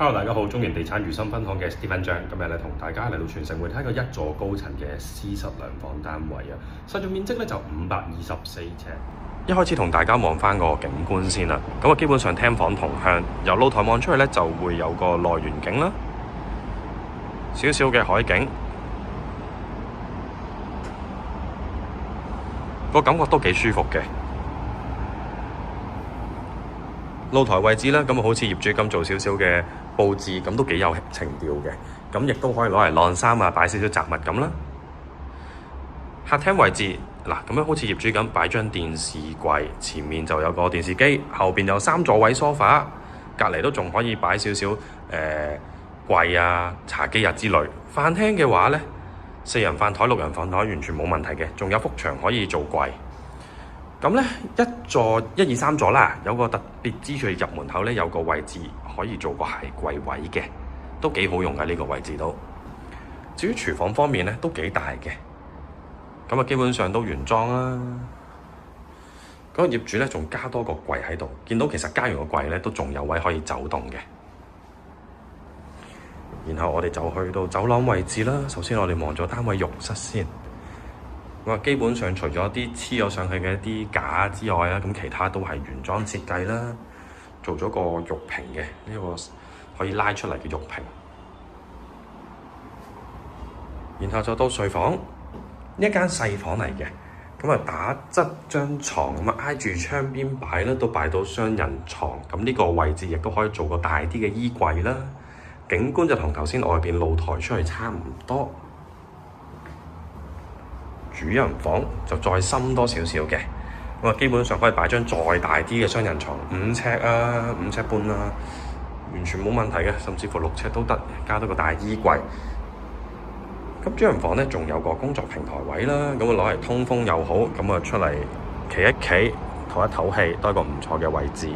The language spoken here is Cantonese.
Hello， 大家好，中原地產如心分行嘅 Stephen 張，今日咧同大家嚟到全城會睇個一座高層嘅私室兩房單位啊，實用面積咧就524尺。一開始同大家望翻個景觀先啦，咁啊基本上廳房同向，由露台望出去咧就會有個內園景啦，少少嘅海景，個感覺都幾舒服嘅。露台位置咧，咁好似業主咁做少少嘅佈置，咁都幾有情調嘅。咁亦都可以攞嚟晾衫啊，擺少少雜物咁啦。客廳位置嗱，咁樣好似業主咁擺張電視櫃，前面就有個電視機，後邊有3座位梳化，隔離都仲可以擺少少櫃啊、茶几啊之類。飯廳嘅話咧，4人飯台、6人飯台完全冇問題嘅，仲有幅牆可以做櫃。咁咧1、2、3座啦，有個特別之處，入門口咧有個位置可以做個鞋櫃位嘅，都幾好用嘅呢個位置都。至於廚房方面咧，都幾大嘅，咁啊基本上都原裝啦。嗰個業主咧仲加多個櫃喺度，見到其實加完個櫃咧都仲有位可以走動嘅。然後我哋就去到走廊位置啦。首先我哋望咗單位浴室先。基本上除咗啲黐咗上去嘅一啲架之外啦，咁其他都係原裝設計啦，做咗個浴屏嘅，呢個可以拉出嚟嘅浴屏。然後就到睡房，呢一間細房嚟嘅，咁啊打側張床咁啊挨住窗邊擺啦，都擺到雙人床。咁呢個位置亦都可以做個大啲嘅衣櫃啦。景觀就同頭先外邊露台出去差唔多。主人房就再深多少少嘅，咁啊基本上可以擺張再大啲嘅雙人床，5尺啊、5尺半啊，完全冇問題嘅，甚至乎6尺都得，加多個大衣櫃。咁主人房咧仲有個工作平台位啦，咁啊攞嚟通風又好，咁啊出嚟企一企，唞一唞氣，都係一個唔錯嘅位置。